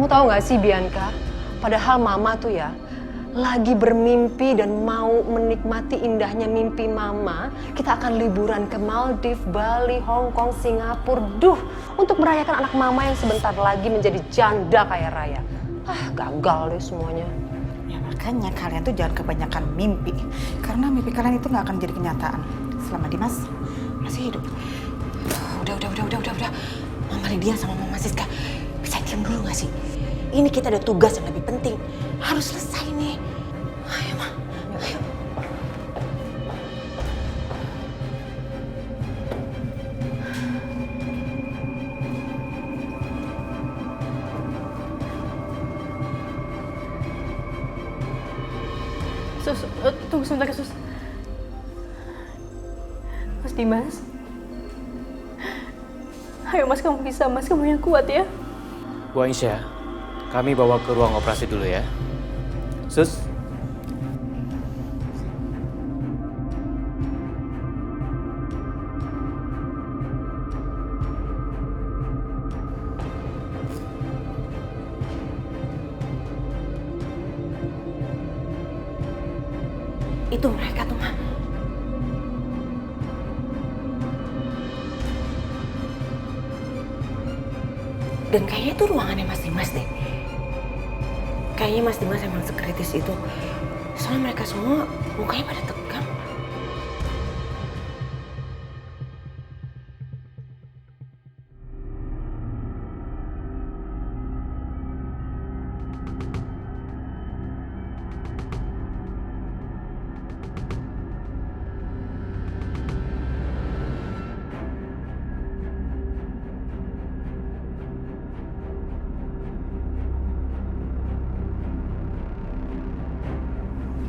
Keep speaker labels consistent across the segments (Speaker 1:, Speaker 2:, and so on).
Speaker 1: Kamu tahu gak sih Bianca, padahal mama tuh ya lagi bermimpi dan mau menikmati indahnya mimpi mama. Kita akan liburan ke Maldives, Bali, Hong Kong, Singapura. Untuk merayakan anak mama yang sebentar lagi menjadi janda kaya raya. Gagal deh semuanya.
Speaker 2: Ya makanya kalian tuh jangan kebanyakan mimpi. Karena mimpi kalian itu gak akan jadi kenyataan selama Dimas masih hidup. Udah. Mama Lydia sama Mama Siska, bisa diam dulu gak sih? Ini kita ada tugas yang lebih penting. Harus selesai nih. Ayo, Ma. Ayo.
Speaker 3: Sus, tunggu sebentar, Sus. Mas Dimas. Ayo Mas, kamu bisa. Mas, kamu yang kuat ya.
Speaker 4: Bu Aisyah, kami bawa ke ruang operasi dulu ya. Sus.
Speaker 2: Itu mereka tuh, Ma. Dan kayaknya itu ruangannya Mas Dimas deh. Kayaknya Mas Dimas emang sekritis itu. Soalnya mereka semua mukanya pada tegang.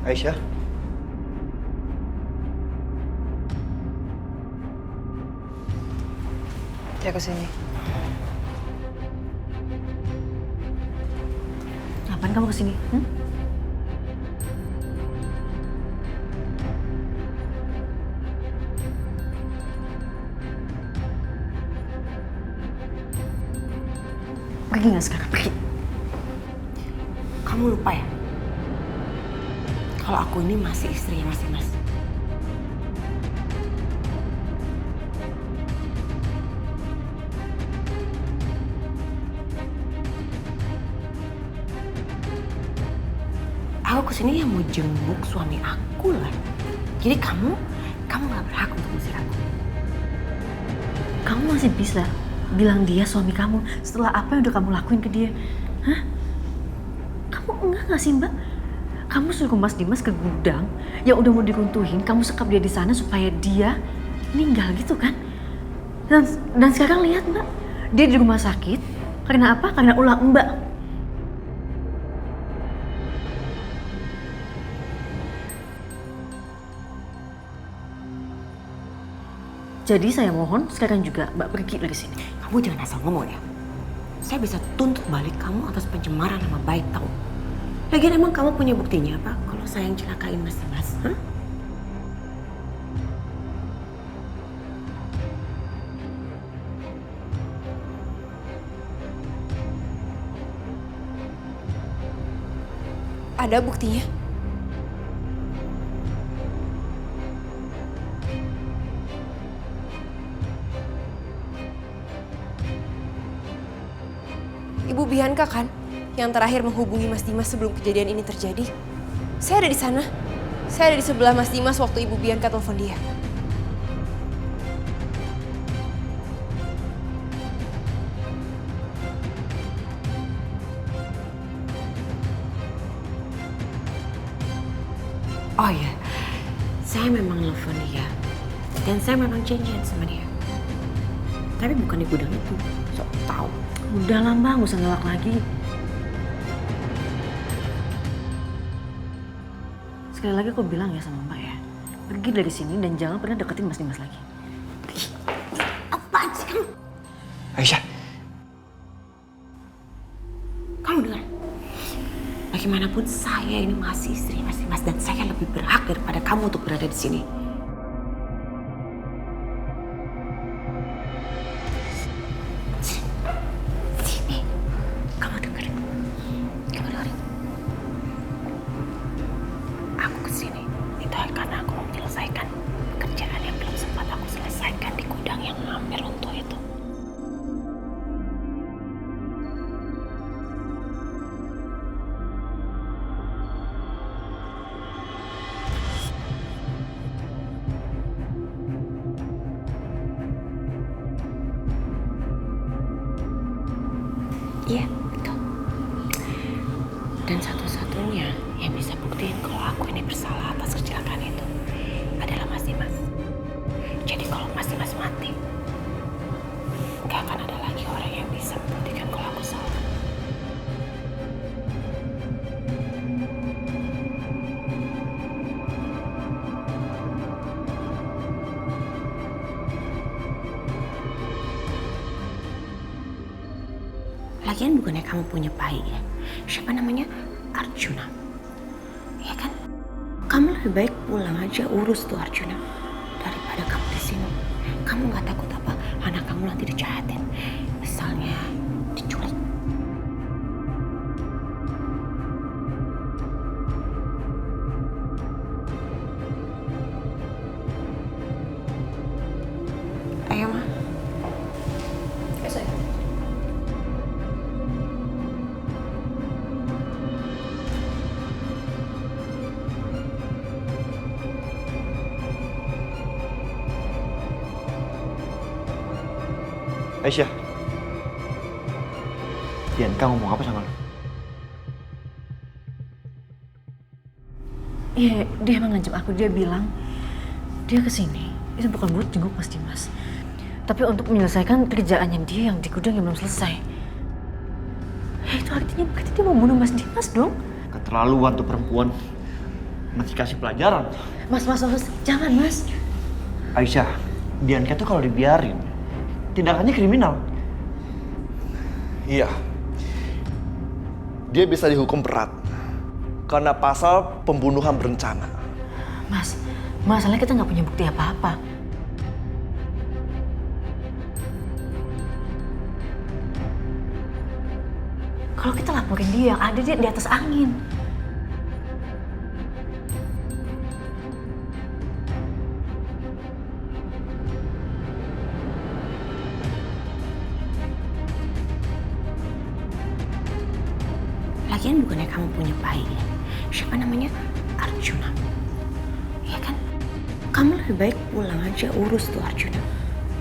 Speaker 5: Aisyah?
Speaker 1: Dia kesini.
Speaker 3: Ngapain kamu kesini? Pergi nggak sekarang? Pergi.
Speaker 2: Kamu lupa ya? Kalau aku ini masih istrinya Mas Dimas. Aku kesini yang mau jenguk suami aku lah. Jadi kamu gak berhak untuk ngusir aku.
Speaker 3: Kamu masih bisa bilang dia suami kamu setelah apa yang udah kamu lakuin ke dia? Hah? Kamu enggak nggak sih, Mbak? Kamu suruh Mas Dimas ke gudang yang udah mau diruntuhin, kamu sekap dia di sana supaya dia meninggal gitu kan? Dan sekarang lihat, Mbak, dia di rumah sakit. Karena apa? Karena ulah Mbak. Jadi saya mohon sekarang juga Mbak pergi dari sini.
Speaker 2: Kamu jangan asal ngomong ya. Saya bisa tuntut balik kamu atas pencemaran nama baik tahu. Lagian emang kamu punya buktinya apa kalau saya yang celakain Mas Dimas? Hah?
Speaker 6: Ada buktinya? Ibu Bianca kan? Yang terakhir menghubungi Mas Dimas sebelum kejadian ini terjadi. Saya ada di sana. Saya ada di sebelah Mas Dimas waktu Ibu Bianca telepon dia.
Speaker 2: Oh ya, saya memang nelfon dia. Dan saya memang janjian sama dia. Tapi bukan di gudang itu. Sok tahu.
Speaker 3: Udah lah Mbak, gak usah ngelak lagi. Sekali lagi aku bilang ya sama Mbak ya, pergi dari sini dan jangan pernah deketin Mas Dimas lagi.
Speaker 2: Apaan sih kamu?
Speaker 5: Aisyah?
Speaker 2: Kamu dengar? Bagaimanapun saya ini masih istri Mas Dimas dan saya lebih berhak daripada kamu untuk berada di sini. Sini, kamu dengar? Iya, betul. Dan satu-satunya yang bisa buktiin kalau aku ini bersalah atas kecelakaan itu adalah Mas Dimas. Jadi kalau Mas Dimas mati, gak akan ada lagi orang yang bisa membuktikan kalau aku salah. Lagian bukannya kamu punya bayi ya? Siapa namanya? Arjuna. Ya kan? Kamu lebih baik pulang aja urus tuh Arjuna daripada kamu di sini. Kamu nggak takut apa anak kamu nanti dijahatin? Misalnya diculik. Ayo, Ma.
Speaker 5: Aisyah, Bianca ngomong apa sama lo?
Speaker 3: Iya, dia emang ngancam aku. Dia bilang dia kesini itu bukan buat jenguk Mas Dimas, tapi untuk menyelesaikan kerjaannya dia yang di gudang yang belum selesai. Ya, itu artinya berarti dia mau bunuh Mas Dimas dong.
Speaker 5: Keterlaluan tuh perempuan. Masih kasih pelajaran.
Speaker 3: Mas, jangan Mas.
Speaker 5: Aisyah, Bianca tuh kalau dibiarin, tindakannya kriminal.
Speaker 7: Iya. Dia bisa dihukum berat karena pasal pembunuhan berencana.
Speaker 3: Mas, masalahnya kita nggak punya bukti apa-apa. Kalau kita laporin dia, yang ada dia di atas angin.
Speaker 2: Lagian bukannya kamu punya bayi ya? Siapa namanya? Arjuna. Ya kan? Kamu lebih baik pulang aja urus tuh Arjuna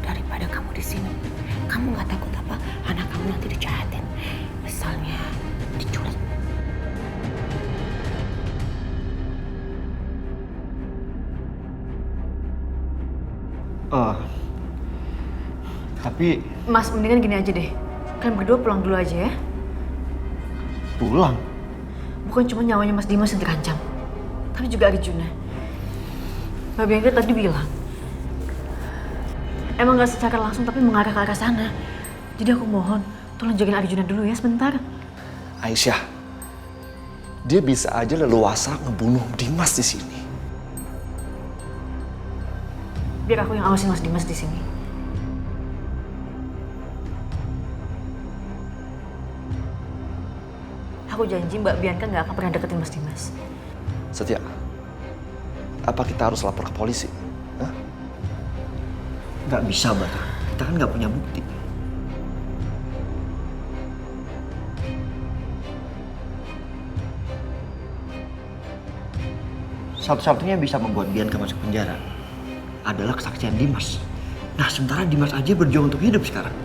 Speaker 2: daripada kamu di sini. Kamu nggak takut apa anak kamu nanti dijahatin? Misalnya diculik.
Speaker 5: Tapi
Speaker 3: Mas, mendingan gini aja deh. Kalian berdua pulang dulu aja ya.
Speaker 5: pulang.
Speaker 3: Bukan cuma nyawanya Mas Dimas yang terancam, tapi juga Arjuna. Mbak Bianca tadi bilang, emang gak secara langsung tapi mengarah ke arah sana. Jadi aku mohon, tolong jagain Arjuna dulu ya sebentar.
Speaker 7: Aisyah, dia bisa aja leluasa ngebunuh Dimas di sini.
Speaker 3: Biar aku yang awasin Mas Dimas di sini. Aku janji Mbak Bianca gak akan pernah deketin Mas Dimas.
Speaker 7: Setia, apa kita harus lapor ke polisi? Hah?
Speaker 5: Nggak bisa, Mbak. Kita kan nggak punya bukti. Satu-satunya yang bisa membuat Bianca masuk penjara adalah kesaksian Dimas. Nah, sementara Dimas aja berjuang untuk hidup sekarang.